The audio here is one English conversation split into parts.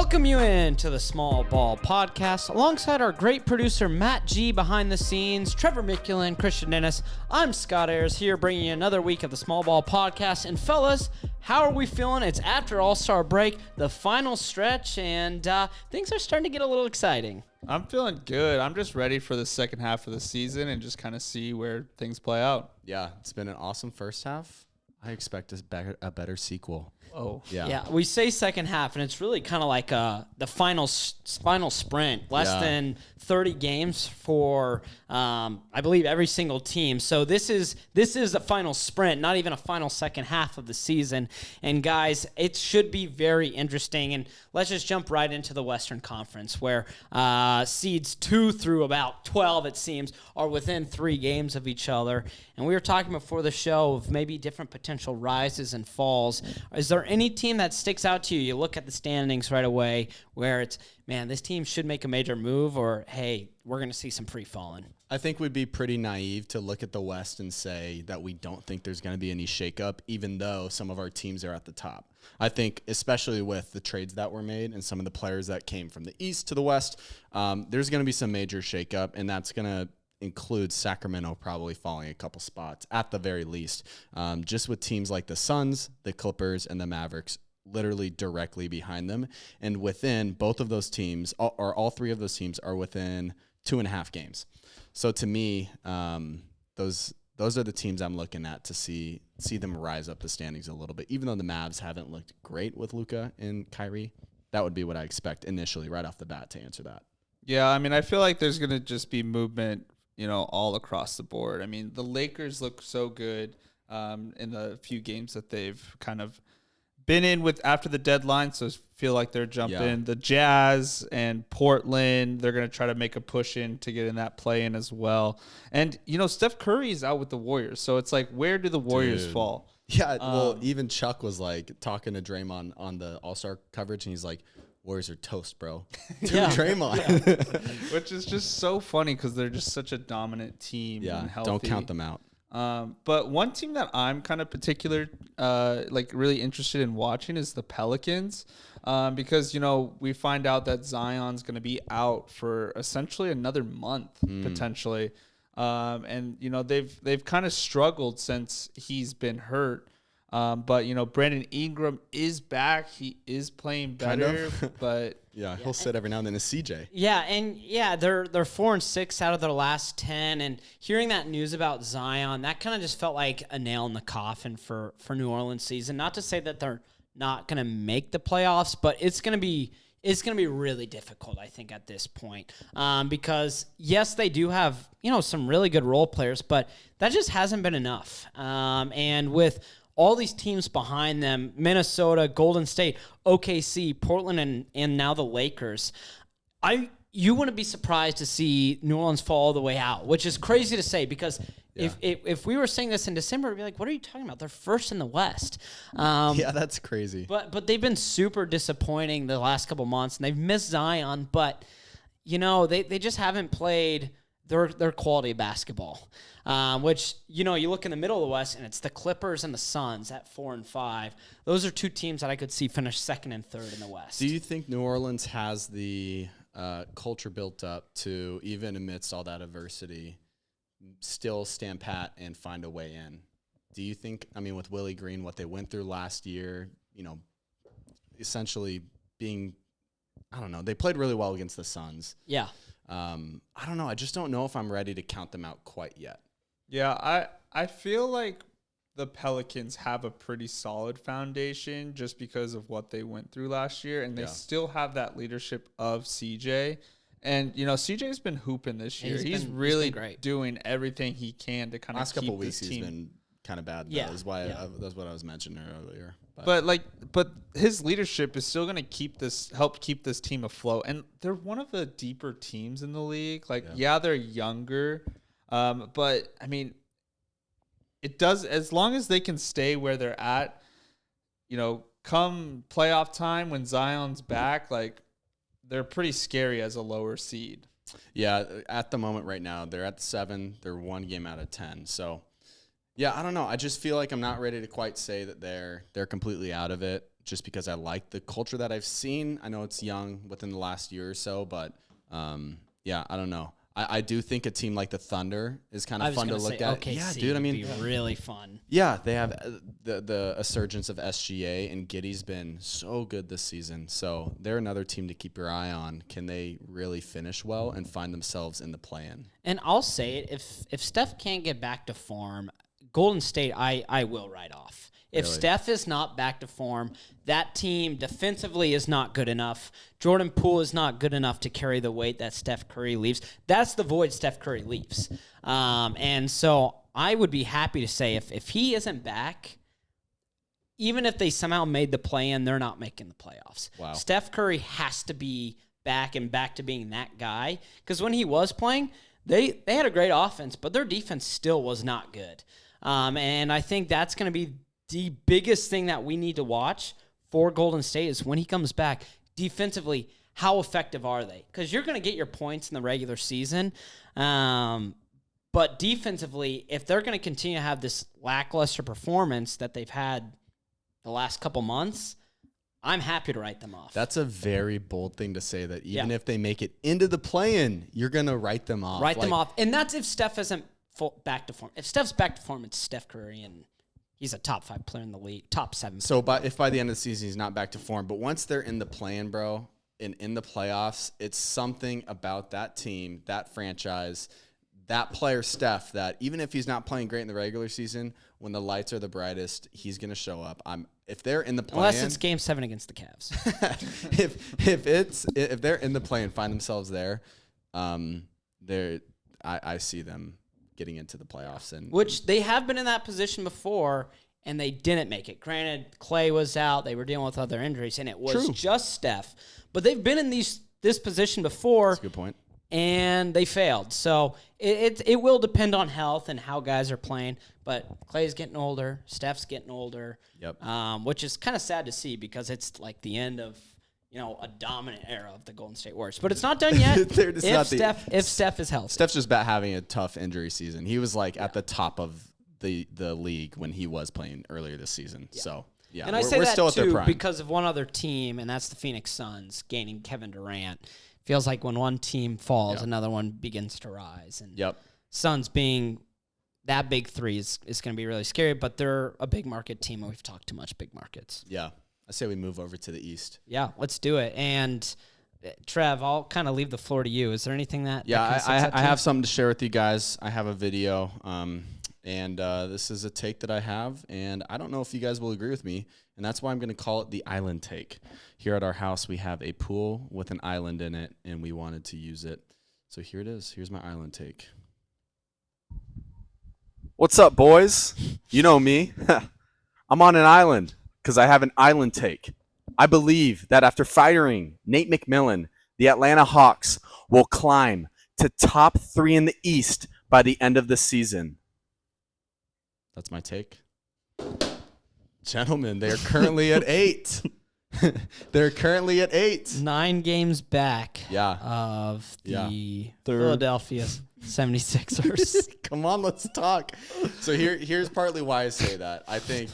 Welcome you in to the Small Ball Podcast alongside our great producer Matt G behind the scenes, Trevor Mikulin, Christian Dennis. I'm Scott Ayers here bringing you another week of the Small Ball Podcast. And fellas, how are we feeling? It's after All-Star break, the final stretch, and things are starting to get a little exciting. I'm feeling good. I'm just ready for the second half of the season and just kind of see where things play out. Yeah, it's been an awesome first half. I expect a better sequel. Oh, Yeah, we say second half, and it's really kind of like the final sprint, less than 30 games for, I believe, every single team. So this is a final sprint, not even a final second half of the season. And guys, it should be very interesting. And let's just jump right into the Western Conference, where seeds 2 through about 12, it seems, are within 3 games of each other. And we were talking before the show of maybe different potential rises and falls. Is there any team that sticks out to you? You look at the standings right away where it's, man, this team should make a major move, or, hey, we're going to see some free falling. I think we'd be pretty naive to look at the West and say that we don't think there's going to be any shakeup, even though some of our teams are at the top. I think, especially with the trades that were made and some of the players that came from the East to the West, there's going to be some major shakeup, and that's going to include Sacramento probably falling a couple spots at the very least. Just with teams like the Suns, the Clippers, and the Mavericks literally directly behind them. And within both of those teams, or all 3 of those teams, are within 2.5 games. So to me, those are the teams I'm looking at to see them rise up the standings a little bit. Even though the Mavs haven't looked great with Luka and Kyrie, that would be what I expect initially right off the bat to answer that. Yeah, I mean, I feel like there's going to just be movement, all across the board. I mean, the Lakers look so good in the few games that they've kind of been in with after the deadline, so feel like they're jumping. Yeah. The Jazz and Portland, they're going to try to make a push in to get in that play-in as well. And, Steph Curry is out with the Warriors, so it's like, where do the Warriors fall? Yeah, well, even Chuck was like talking to Draymond on the All-Star coverage, and he's like, Warriors are toast, bro. Draymond. Yeah. Which is just so funny because they're just such a dominant team. Yeah, and healthy. don't count them out. But one team that I'm kind of really interested in watching is the Pelicans, because, we find out that Zion's going to be out for essentially another month, potentially. And, they've kind of struggled since he's been hurt. But, Brandon Ingram is back. He is playing better, but yeah, he'll sit every now and then as CJ. Yeah, and they're 4-6 out of their last 10, and hearing that news about Zion, that kind of just felt like a nail in the coffin for New Orleans season. Not to say that they're not going to make the playoffs, but it's going to be really difficult, I think, at this point, because yes, they do have some really good role players, but that just hasn't been enough. And with all these teams behind them, Minnesota, Golden State, OKC, Portland, and now the Lakers, you wouldn't be surprised to see New Orleans fall all the way out, which is crazy to say because if we were saying this in December, we'd be like, what are you talking about? They're first in the West. Yeah, that's crazy. But they've been super disappointing the last couple months, and they've missed Zion, but, they just haven't played their quality basketball. Which, you look in the middle of the West, and it's the Clippers and the Suns at 4 and 5. Those are 2 teams that I could see finish 2nd and 3rd in the West. Do you think New Orleans has the culture built up to, even amidst all that adversity, still stand pat and find a way in? Do you think, with Willie Green, what they went through last year, essentially being, they played really well against the Suns. Yeah. I don't know. I just don't know if I'm ready to count them out quite yet. Yeah, I feel like the Pelicans have a pretty solid foundation just because of what they went through last year, and they still have that leadership of CJ. And, CJ's been hooping this year. He's really doing everything he can to kind of keep couple this weeks team. He's been kind of bad. Yeah. That's what I was mentioning earlier. But his leadership is still going to help keep this team afloat. And they're one of the deeper teams in the league. They're younger, but it does, as long as they can stay where they're at, come playoff time when Zion's back, they're pretty scary as a lower seed. Yeah, at the moment right now, they're at 7. They're 1 game out of 10. So, yeah, I don't know. I just feel like I'm not ready to quite say that they're completely out of it. just because I like the culture that I've seen. I know it's young within the last year or so, but yeah, I don't know. I do think a team like the Thunder is kind of fun to look at. OKC Yeah, dude. I mean, would be really fun. yeah, they have the resurgence of SGA, and Giddey's been so good this season. So they're another team to keep your eye on. Can they really finish well and find themselves in the play-in? And I'll say it, if Steph can't get back to form, Golden State, I will write off. If Really? Steph is not back to form, that team defensively is not good enough. Jordan Poole is not good enough to carry the weight that Steph Curry leaves. That's the void Steph Curry leaves. And so I would be happy to say if he isn't back, even if they somehow made the play-in, they're not making the playoffs. Wow. Steph Curry has to be back and back to being that guy. Because when he was playing, they had a great offense, but their defense still was not good. And I think that's going to be the biggest thing that we need to watch for Golden State is when he comes back, defensively, how effective are they? Because you're going to get your points in the regular season. But defensively, if they're going to continue to have this lackluster performance that they've had the last couple months, I'm happy to write them off. That's a very bold thing to say, that even if they make it into the play-in, you're going to write them off. Write them off. And that's if Steph isn't back to form. If Steph's back to form, it's Steph Curry, and he's a top 5 player in the league, top 7. So if by the end of the season he's not back to form, but once they're in the play-in, bro, and in the playoffs, it's something about that team, that franchise, that player Steph, that even if he's not playing great in the regular season, when the lights are the brightest, he's going to show up. If they're in the play-in, Unless it's Game 7 against the Cavs. if they're in the play and find themselves there, I see them getting into the playoffs, and which they have been in that position before, and they didn't make it. Granted, Clay was out; they were dealing with other injuries, and it was just Steph. But they've been in this position before. That's a good point. And they failed. So it will depend on health and how guys are playing. But Clay's getting older, Steph's getting older. Yep. Which is kind of sad to see because it's like the end of a dominant era of the Golden State Warriors. But it's not done yet. If Steph is healthy. Steph's just about having a tough injury season. He was at the top of the league when he was playing earlier this season. Yeah. So yeah, and I say that still at their too prime. because of one other team, and that's the Phoenix Suns gaining Kevin Durant. Feels like when one team falls, another one begins to rise. And Suns being that big three is going to be really scary, but they're a big market team, and we've talked too much big markets. Yeah. I say we move over to the East. Yeah, let's do it. And Trev, I'll kind of leave the floor to you. Is there anything that... I have something to share with you guys. I have a video, and this is a take that I have, and I don't know if you guys will agree with me, and that's why I'm going to call it the island take. Here at our house, we have a pool with an island in it, and we wanted to use it. So here it is. Here's my island take. What's up, boys? You know me. I'm on an island because I have an island take. I believe that after firing Nate McMillan, the Atlanta Hawks will climb to top 3 in the East by the end of the season. That's my take. Gentlemen, they are currently at 8. They're currently at 8. 9 games back Yeah. of the Philadelphia 76ers. Come on, let's talk. So here's partly why I say that. I think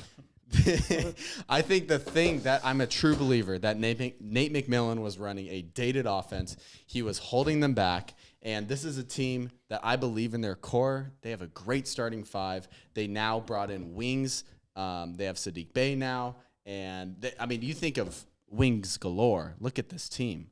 the thing that I'm a true believer that Nate McMillan was running a dated offense. He was holding them back. And this is a team that I believe in their core. They have a great starting 5. They now brought in wings. They have Sadiq Bey now. And, you think of wings galore. Look at this team.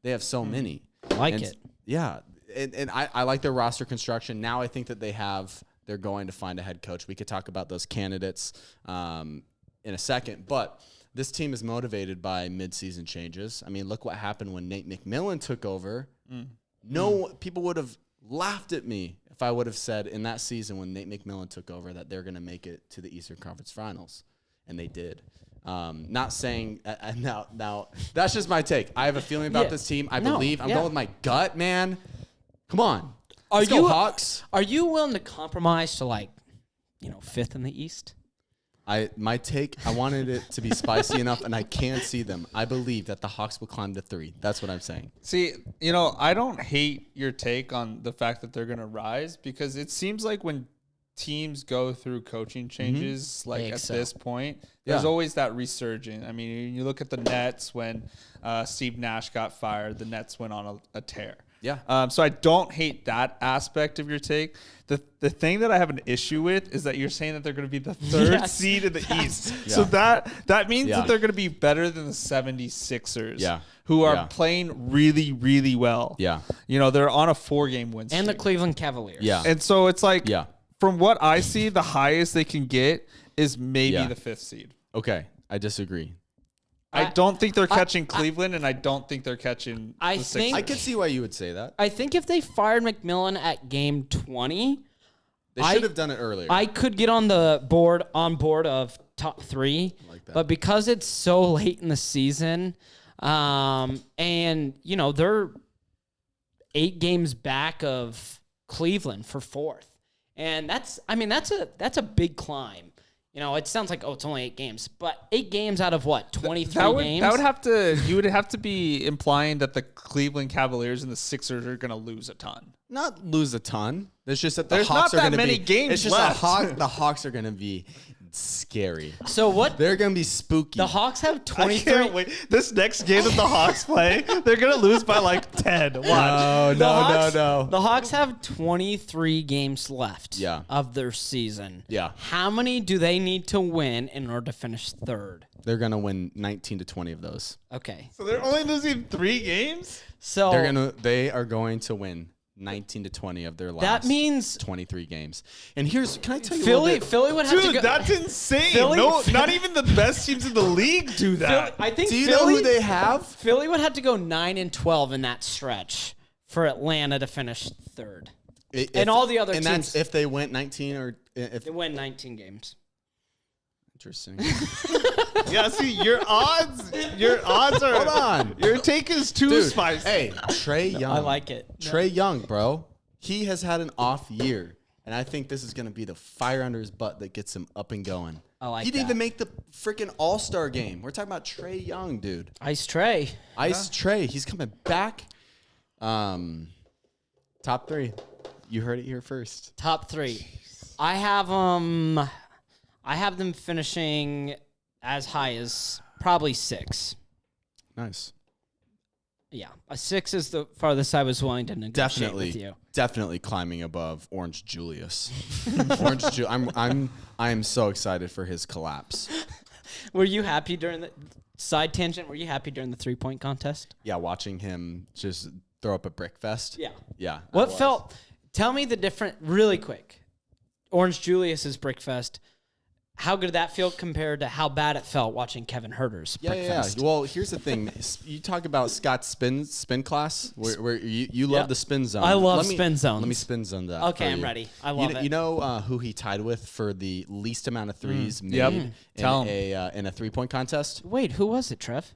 They have so many. It. Yeah. And I like their roster construction. Now I think that they're going to find a head coach. We could talk about those candidates in a second. But this team is motivated by midseason changes. Look what happened when Nate McMillan took over. People would have laughed at me if I would have said in that season when Nate McMillan took over that they're going to make it to the Eastern Conference Finals. And they did. Not saying now that's just my take. I have a feeling about this team. I believe I'm going with my gut, man. Come on. Let's go Hawks. Are you willing to compromise to 5th in the East? My take, I wanted it to be spicy enough, and I can see them. I believe that the Hawks will climb to 3. That's what I'm saying. See, I don't hate your take on the fact that they're going to rise because it seems like when teams go through coaching changes, like at this point, there's always that resurgence. I mean, you look at the Nets when Steve Nash got fired, the Nets went on a tear. Yeah. So I don't hate that aspect of your take. The thing that I have an issue with is that you're saying that they're going to be the third seed in the East. So that means that they're going to be better than the 76ers, who are playing really, really well. Yeah. You know, they're on a 4-game win streak. And the Cleveland Cavaliers. Yeah. And so it's like, from what I see, the highest they can get is maybe the 5th seed. Okay. I disagree. I don't think they're catching Cleveland, and I don't think they're catching the Sixers. I can see why you would say that. I think if they fired McMillan at game 20, They should have done it earlier. I could get on board of top 3, but because it's so late in the season, and you know they're 8 games back of Cleveland for 4th, and that's a big climb. You know, it sounds like, it's only 8 games, but 8 games out of what, 23 games? You would have to be implying that the Cleveland Cavaliers and the Sixers are going to lose a ton. Not lose a ton. It's just that the There's Hawks not are going that to be. many games It's just left. the Hawks are going to be scary. So what? They're going to be spooky. The Hawks have I 23. can't wait. This next game that the Hawks play, they're going to lose by like 10. Watch. No. The Hawks have 23 games left Yeah. of their season. Yeah. How many do they need to win in order to finish 3rd? They're going to win 19 to 20 of those. Okay. So they're only losing 3 games? So They are going to win 19 to 20 of their last means 23 games. And can I tell you Philly would have to Dude, go. that's insane. Philly- Not even the best teams in the league do that. I think Do you Philly, know who they have? Philly would have to go 9-12 in that stretch for Atlanta to finish 3rd. And all the other and teams- that's if they went 19 or if They win 19 games. interesting. Yeah, see, your odds are. Hold on. Your take is too Dude, spicy. hey, Trey Young. I like it. Trey Young, bro. He has had an off year, and I think this is going to be the fire under his butt that gets him up and going. I like He didn't that. even make the freaking All-Star game. We're talking about Trey Young, dude. Ice Trey. Ice Trey. He's coming back. Top 3. You heard it here first. Top 3. I have them finishing as high as probably 6. Nice. Yeah, a 6 is the farthest I was willing to negotiate with you. Definitely climbing above Orange Julius. I am so excited for his collapse. Were you happy during the side tangent? Were you happy during the 3-point contest? Yeah, watching him just throw up a brick fest. Yeah. Yeah. What felt? Tell me the different really quick. Orange Julius's Brickfest. How good did that feel compared to how bad it felt watching Kevin Herter's Brickfest? Well, here's the thing. You talk about Scott's spin class, where you love the spin zone. I love spin zones. Let me spin zone that. Okay, for I'm you. ready. I love it. You know who he tied with for the least amount of threes made Yep. in a 3-point contest? Wait, who was it, Trev?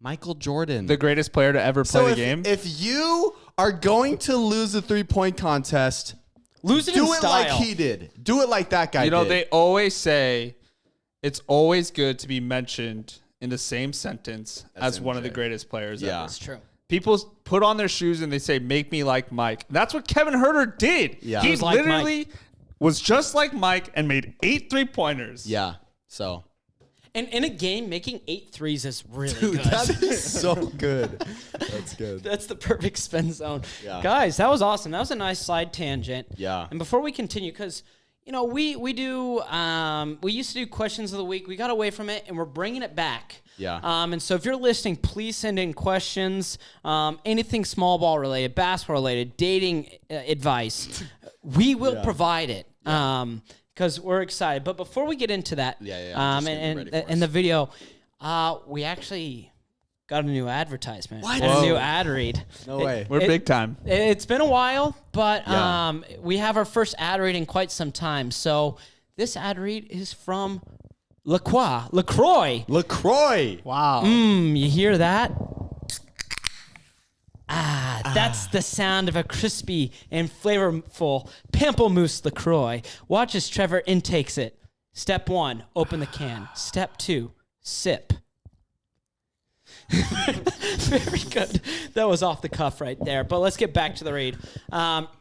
Michael Jordan. The greatest player to ever play so the game. if you are going to lose a 3-point contest, Lose it do in it style. like he did. Do it like that guy You know, did. they always say it's always good to be mentioned in the same sentence as one of the MJ. greatest players Yeah. ever. That's true. People put on their shoes and they say, make me like Mike. That's what Kevin Herter did. Yeah. He He was like literally was just like Mike and made 8 3-pointers. Yeah. So, And in a game, making 8 threes is really dude, good. that is so good. That's good. That's the perfect spin zone. Yeah. Guys, that was awesome. That was a nice side tangent. Yeah. And before we continue, because, you know, we used to do questions of the week. We got away from it, and we're bringing it back. Yeah. And so if you're listening, please send in questions, anything small ball related, basketball related, dating advice. We will provide it. Because we're excited. But before we get into that, just getting ready for and us. the video, we actually got a new advertisement. What? And a new Whoa. ad read. No way. We're big time. It's been a while, but Yeah. we have our first ad read in quite some time. So this ad read is from LaCroix. LaCroix. Wow. You hear that? That's the sound of a crispy and flavorful pamplemousse LaCroix. Watch as Trevor intakes it. Step 1, open the can. Step 2, sip. Very good. That was off the cuff right there. But let's get back to the read.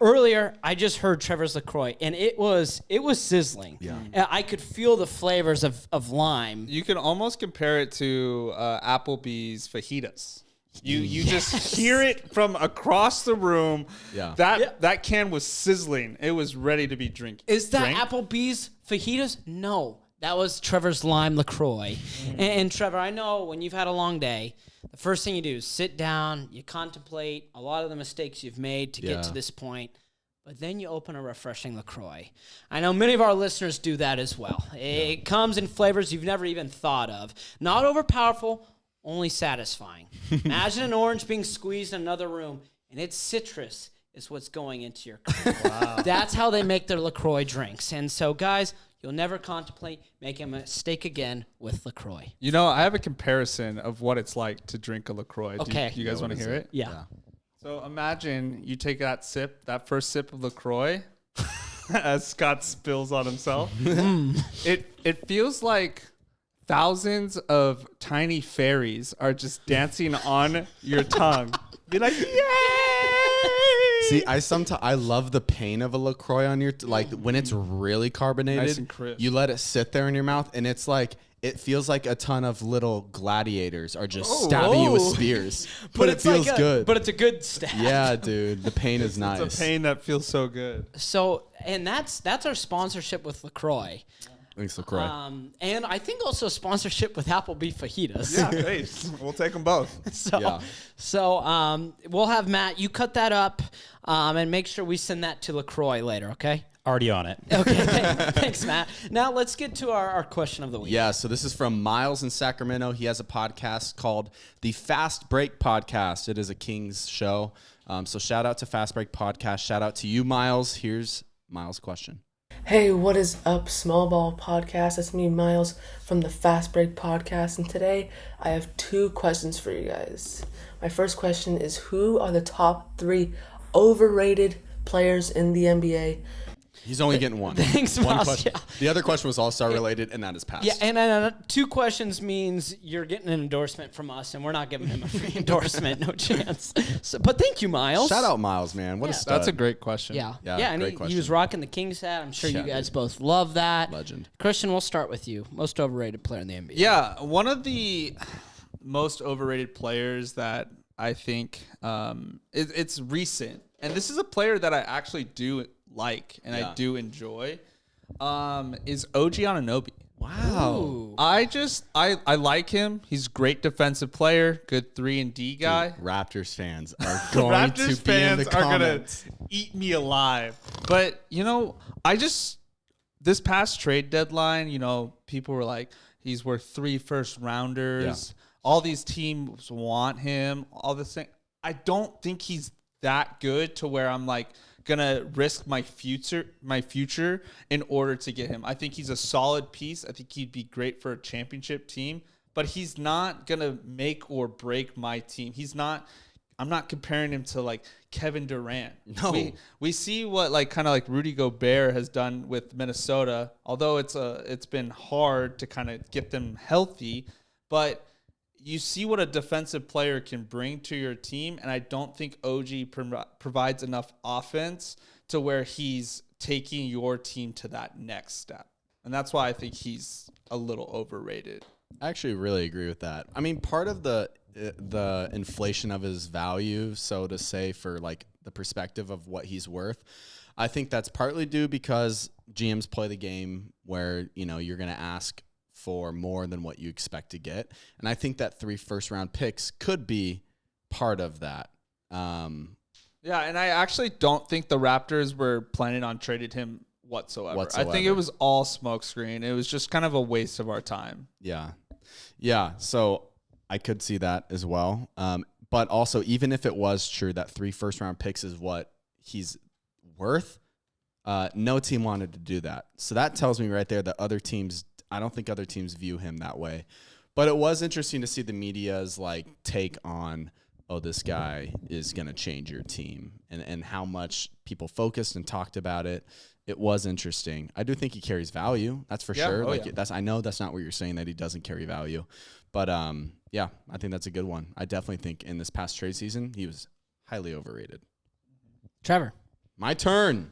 Earlier, I just heard Trevor's LaCroix, and it was sizzling. Yeah. I could feel the flavors of lime. You can almost compare it to Applebee's fajitas. You just hear it from across the room. Yeah. That can was sizzling. It was ready to be drank. Is that Applebee's fajitas? No. That was Trevor's lime LaCroix. And Trevor, I know when you've had a long day, the first thing you do is sit down, you contemplate a lot of the mistakes you've made to get to this point, but then you open a refreshing LaCroix. I know many of our listeners do that as well. It comes in flavors you've never even thought of. Not overpowerful, only satisfying. Imagine an orange being squeezed in another room, and its citrus is what's going into your cup. Wow. That's how they make their LaCroix drinks. And so, guys, you'll never contemplate making a mistake again with LaCroix. You know, I have a comparison of what it's like to drink a LaCroix. Okay. Do you guys want to hear it? Yeah. So imagine you take that first sip of LaCroix, as Scott spills on himself. It feels like thousands of tiny fairies are just dancing on your tongue. Be like, yay! See, I love the pain of a LaCroix on your like when it's really carbonated. Nice and crisp. You let it sit there in your mouth, and it's like it feels like a ton of little gladiators are just stabbing you with spears. But it feels good. But it's a good stab. Yeah, dude, the pain is nice. It's a pain that feels so good. So, and that's our sponsorship with LaCroix. Thanks, LaCroix. And I think also sponsorship with Applebee fajitas. Yeah, thanks. We'll take them both. So we'll have Matt, you cut that up and make sure we send that to LaCroix later, okay? Already on it. Okay, thanks, Matt. Now let's get to our question of the week. Yeah, so this is from Miles in Sacramento. He has a podcast called the Fast Break Podcast. It is a King's show. So shout out to Fast Break Podcast. Shout out to you, Miles. Here's Miles' question. Hey, what is up, Small Ball Podcast? It's me, Miles, from the Fast Break Podcast, and today I have 2 questions for you guys. My first question is, who are the top 3 overrated players in the NBA? He's only getting one. Thanks, one Miles. question. Yeah. The other question was All-Star related, and that is passed. Yeah, and 2 questions means you're getting an endorsement from us, and we're not giving him a free endorsement, no chance. So, but thank you, Miles. Shout out Miles, man. What a stud. That's a great question. Yeah, great and he was question. rocking the Kings hat. I'm sure Yeah, you guys dude. both love that. Legend. Christian, we'll start with you. Most overrated player in the NBA. Yeah, one of the most overrated players that I think it's recent, and this is a player that I actually do like and I do enjoy, is OG Anunoby. Wow. I like him. He's a great defensive player, good 3-and-D guy. Dude, Raptors fans are going to be in the comments. Eat me alive. But, this past trade deadline, people were like, he's worth 3 first rounders. Yeah. All these teams want him. All this thing. I don't think he's that good to where I'm like gonna risk my future in order to get him. I think he's a solid piece. I think he'd be great for a championship team, but he's not gonna make or break my team. I'm not comparing him to like Kevin Durant. No. We see what kind of Rudy Gobert has done with Minnesota, although it's been hard to kind of get them healthy, but you see what a defensive player can bring to your team, and I don't think OG provides enough offense to where he's taking your team to that next step. And that's why I think he's a little overrated. I actually really agree with that. I mean, part of the inflation of his value, so to say, for like the perspective of what he's worth, I think that's partly due because GMs play the game where, you're going to ask for more than what you expect to get. And I think that 3 first-round picks could be part of that. Yeah, and I actually don't think the Raptors were planning on trading him whatsoever. I think it was all smokescreen. It was just kind of a waste of our time. Yeah. Yeah, so I could see that as well. But also, even if it was true that 3 first-round picks is what he's worth, no team wanted to do that. So that tells me right there that I don't think other teams view him that way. But it was interesting to see the media's take on, this guy is going to change your team, and how much people focused and talked about it. It was interesting. I do think he carries value. That's for sure. I know that's not what you're saying, that he doesn't carry value. But Yeah, I think that's a good one. I definitely think in this past trade season, he was highly overrated. Trevor. My turn.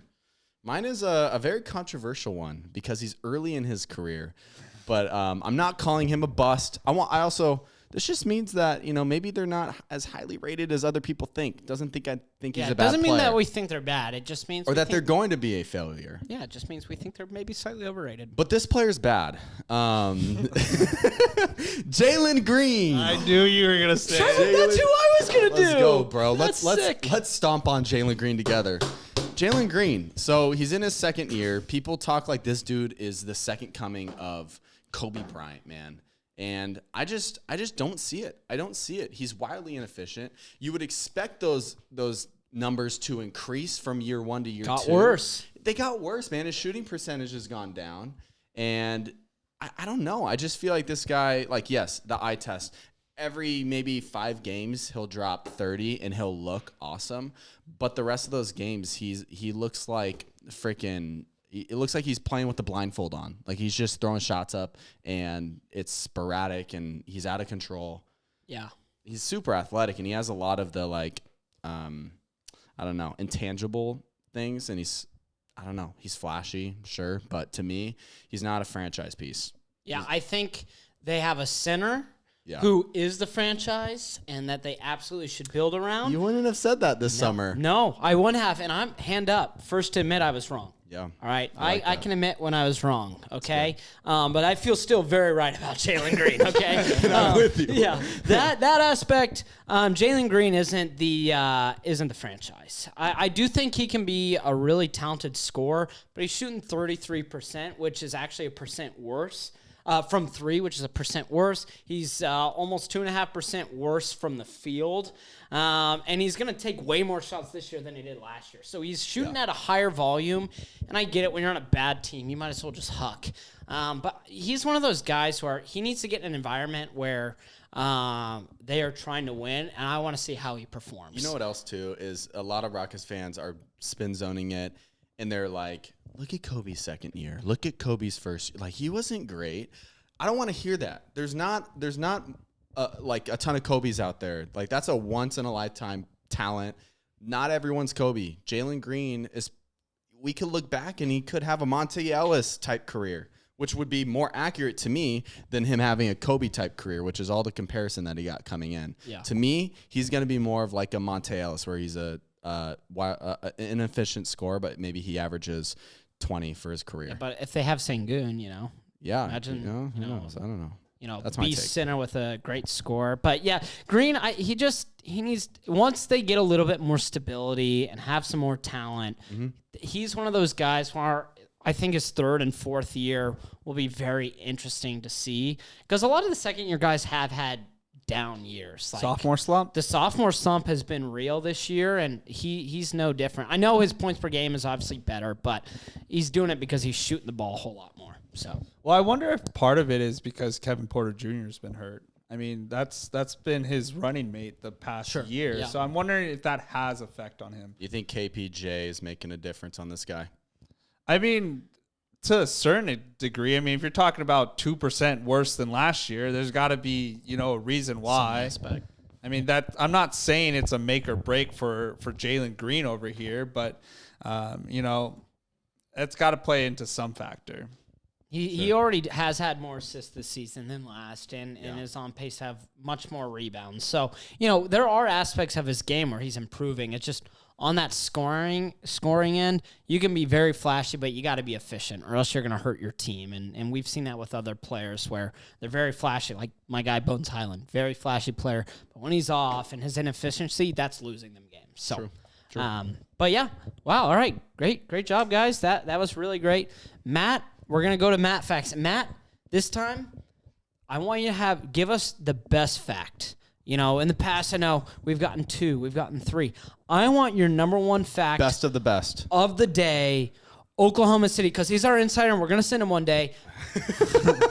Mine is a very controversial one because he's early in his career, but I'm not calling him a bust. This just means that, maybe they're not as highly rated as other people think. Doesn't think I think he's a bad player. It doesn't mean that we think they're bad. It just means or that they're going to be a failure. Yeah, it just means we think they're maybe slightly overrated. But this player's bad. Jalen Green. I knew you were gonna say. That's who I was gonna do. Let's go, bro. That's sick. Let's stomp on Jalen Green together. Jalen Green. So he's in his second year. People talk like this dude is the second coming of Kobe Bryant, man. And I just don't see it. I don't see it. He's wildly inefficient. You would expect those numbers to increase from year 1 to year 2. Got worse. They got worse, man. His shooting percentage has gone down. And I don't know. I just feel like this guy, yes, the eye test. Every maybe 5 games, he'll drop 30 and he'll look awesome. But the rest of those games, he looks like freaking. It looks like he's playing with the blindfold on. Like he's just throwing shots up and it's sporadic and he's out of control. Yeah. He's super athletic and he has a lot of the intangible things. And he's flashy, sure. But to me, he's not a franchise piece. Yeah, I think they have a center Yeah. who is the franchise and that they absolutely should build around. You wouldn't have said that this summer. No, I wouldn't have. And I'm hand up. First to admit I was wrong. Yeah. All right. I can admit when I was wrong. Okay. But I feel still very right about Jalen Green. Okay. I'm with you. Yeah. That aspect, Jalen Green isn't the franchise. I do think he can be a really talented scorer, but he's shooting 33%, which is actually a percent worse. From 3, which is a percent worse. He's almost 2.5% worse from the field. And he's going to take way more shots this year than he did last year. So he's shooting at a higher volume. And I get it. When you're on a bad team, you might as well just huck. But he's one of those guys where he needs to get in an environment where they are trying to win. And I want to see how he performs. You know what else, too, is a lot of Rockets fans are spin zoning it. And they're like, look at Kobe's second year. Look at Kobe's first. Like, he wasn't great. I don't want to hear that. There's not a ton of Kobe's out there. Like, that's a once-in-a-lifetime talent. Not everyone's Kobe. Jalen Green we could look back and he could have a Monte Ellis-type career, which would be more accurate to me than him having a Kobe-type career, which is all the comparison that he got coming in. Yeah. To me, he's going to be more of like a Monte Ellis where he's an inefficient scorer, but maybe he averages 20 for his career. Yeah, but if they have Sengun, yeah, imagine, who knows? I don't know. That's my beast take. center with a great score. But yeah, Green, he needs, once they get a little bit more stability and have some more talent, he's one of those guys where I think his 3rd and 4th year will be very interesting to see because a lot of the second year guys have had down years. Like sophomore slump? The sophomore slump has been real this year, and he's no different. I know his points per game is obviously better, but he's doing it because he's shooting the ball a whole lot more. So, well, I wonder if part of it is because Kevin Porter Jr. has been hurt. I mean, that's been his running mate the past year. Yeah. So I'm wondering if that has effect on him. You think KPJ is making a difference on this guy? I mean, to a certain degree. I mean, if you're talking about 2% worse than last year, there's got to be, a reason why. I mean, that I'm not saying it's a make or break for Jalen Green over here, but, it's got to play into some factor. He already has had more assists this season than last and is on pace to have much more rebounds. So, there are aspects of his game where he's improving. It's just on that scoring end, you can be very flashy, but you got to be efficient or else you're going to hurt your team. And we've seen that with other players where they're very flashy, like my guy Bones Highland, very flashy player. But when he's off and his inefficiency, that's losing them games. So, True. But yeah, wow, all right, great job, guys. That was really great. Matt, we're going to go to Matt Facts. Matt, this time, I want you to give us the best fact. In the past, I know we've gotten 2, we've gotten 3. I want your number 1 fact. Best of the best. Of the day, Oklahoma City, because he's our insider, and we're going to send him one day.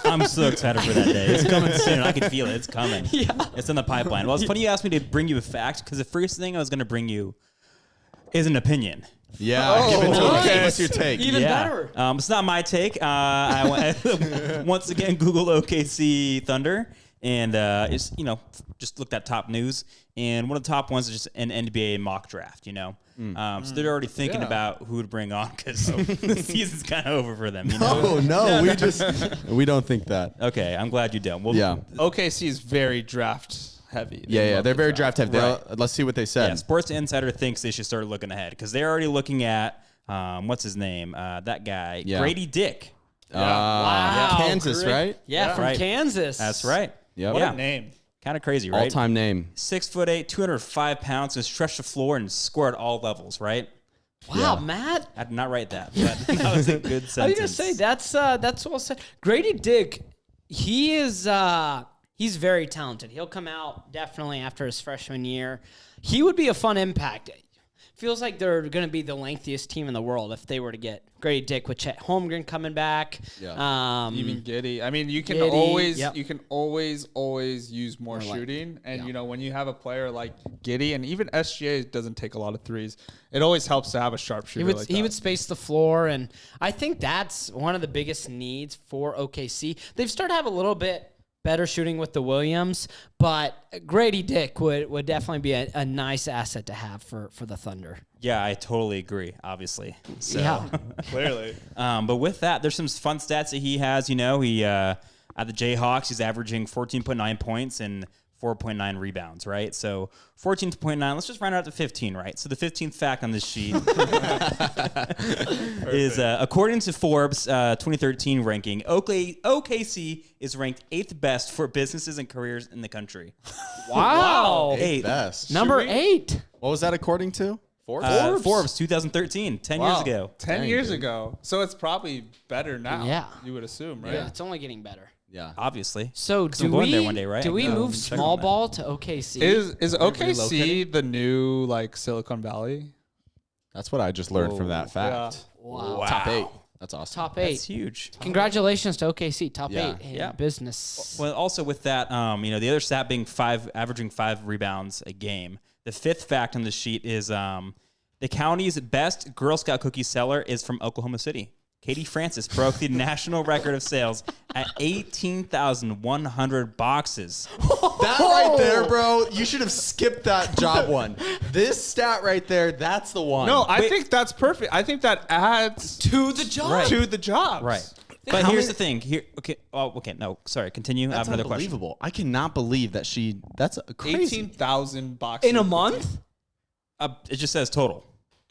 I'm so excited for that day. It's coming soon. I can feel it. It's coming. Yeah. It's in the pipeline. Well, it's funny you asked me to bring you a fact, because the first thing I was going to bring you is an opinion. Yeah, give us your take. Even better. It's not my take. I once again Google OKC Thunder, And it's, just looked at top news. And one of the top ones is just an NBA mock draft, So they're already thinking about who to bring on because the season's kind of over for them. No, we don't think that. Okay, I'm glad you don't. Well, Yeah. OKC is very draft heavy. Yeah, they're very draft. draft heavy. Let's see what they said. Yeah, Sports Insider thinks they should start looking ahead because they're already looking at, what's his name? That guy, Yeah. Grady Dick. Wow. Kansas, Great. right? Yeah, from Right. Kansas. That's right. Yep. What Yeah. a name. Kind of crazy, right? All-time name. 6'8", 205 pounds, and stretch the floor and score at all levels, right? Wow, Yeah. Matt. I did not write that, but that was a good sentence. I was gonna say that's well said. Grady Dick, he is he's very talented. He'll come out definitely after his freshman year. He would be a fun impact. Feels like they're going to be the lengthiest team in the world if they were to get Grady Dick with Chet Holmgren coming back. Yeah. Even Giddy. I mean, you can Giddey, always use more shooting. And when you have a player like Giddy, and even SGA doesn't take a lot of threes, it always helps to have a sharpshooter like that. He would space the floor, and I think that's one of the biggest needs for OKC. They've started to have a little bit better shooting with the Williams, but Grady Dick would definitely be a nice asset to have for the Thunder. Yeah, I totally agree, obviously. So, Yeah. Clearly. but with that, there's some fun stats that he has. He at the Jayhawks, he's averaging 14.9 points and 4.9 rebounds, right? So 14.9, let's just round it out to 15, right? So the 15th fact on this sheet is, according to Forbes 2013 ranking, OKC is ranked 8th best for businesses and careers in the country. Wow. Eighth. Best. Number 8. What was that according to? Forbes? Forbes 2013, 10 years ago. 10 years ago. So it's probably better now. Yeah. You would assume, right? Yeah, it's only getting better. Yeah. Obviously. So I'm going there one day, right? do we No, move check small on that. ball to OKC? Is OKC relocating? the new Silicon Valley? That's what I just learned from that fact. Yeah. wow. Top 8. That's awesome. Top 8. That's huge. Congratulations to OKC, top Yeah. 8 in Yeah. business. Well, also with that, the other stat being averaging 5 rebounds a game. The 5th fact on the sheet is the county's best Girl Scout cookie seller is from Oklahoma City. Katie Francis broke the national record of sales at 18,100 boxes. That right there, bro, you should have skipped that job one. This stat right there, that's the one. No, I think that's perfect. I think that adds To the job. Right. to the jobs. Right. But here's the thing. No, sorry. Continue. I that's have another question. unbelievable. I cannot believe that that's crazy. 18,000 boxes. In a month? It just says total.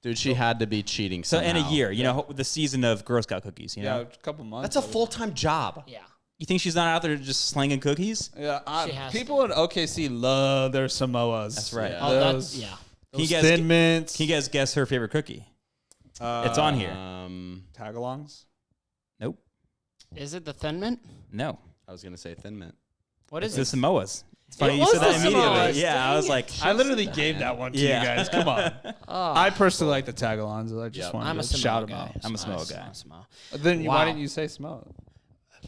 Dude, she had to be cheating So somehow. in a year, the season of Girl Scout cookies, Yeah, a couple months. That's a full-time job. Yeah. You think she's not out there just slinging cookies? Yeah, She has people in OKC love their Samoas. That's right. Oh, that's, yeah. Can you Those guys Thin Mints. Can you guys guess her favorite cookie? It's on here. Tagalongs. Nope. Is it the Thin Mint? No. I was going to say Thin Mint. What It's is the it? Samoas. It's funny It you was said that the immediately. Samoas. Yeah, I was like, I literally gave that one to Yeah. you guys. Come on. I personally like the Tagalongs. I just wanted I'm a to Samoa shout them guy. out. I'm a Samoa guy. Samoa. Then Wow. why didn't you say Samoa?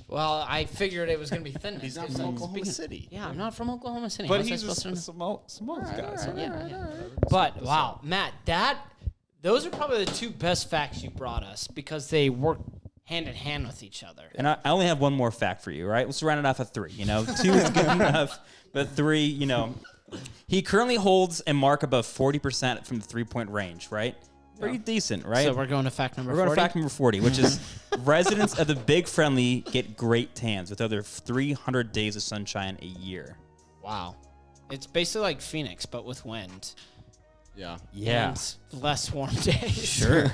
Well, I figured it was going to be Thin Mint. He's not 'cause from I'm Oklahoma speaking- City. Yeah, I'm not from Oklahoma City. But How was I he's supposed to know? Samoa's guy. so- Yeah. But wow, Matt, those are probably the 2 best facts you brought us because they work hand in hand with each other. and I only have one more fact for you, right? Let's round it off at 3. 2 is good enough, but 3, he currently holds a mark above 40% from the 3-point range, right? Pretty decent, right? So we're going to fact number We're going 40. to fact number 40, which is residents of the Big Friendly get great tans with over 300 days of sunshine a year. Wow. It's basically like Phoenix, but with wind. Yeah. Yeah. And less warm days. Sure.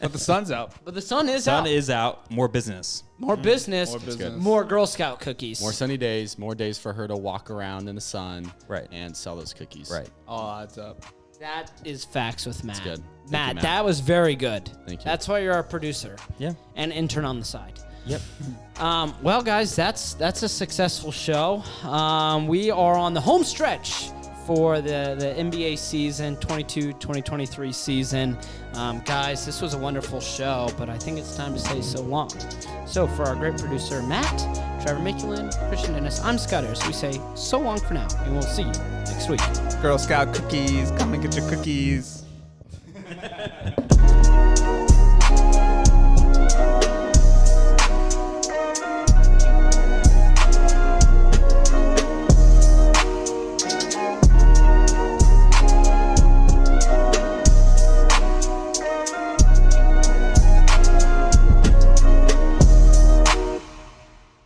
But the sun's out. But the sun is Sun out. is out. More business. More business. More business. More Girl Scout cookies. More sunny days, more days for her to walk around in the sun. Right. And sell those cookies. Right. Oh, that's up. That is facts with Matt. good. Thank Matt, you, Matt. that was very good. Thank you. That's why you're our producer. Yeah. And intern on the side. Yep. Well, guys, that's a successful show. We are on the home stretch for the NBA season, 22-2023 season. Guys, this was a wonderful show, but I think it's time to say so long. So for our great producer, Matt, Trevor Michelin, Christian Dennis, I'm Scott Ayers. We say so long for now, and we'll see you next week. Girl Scout cookies. Come and get your cookies.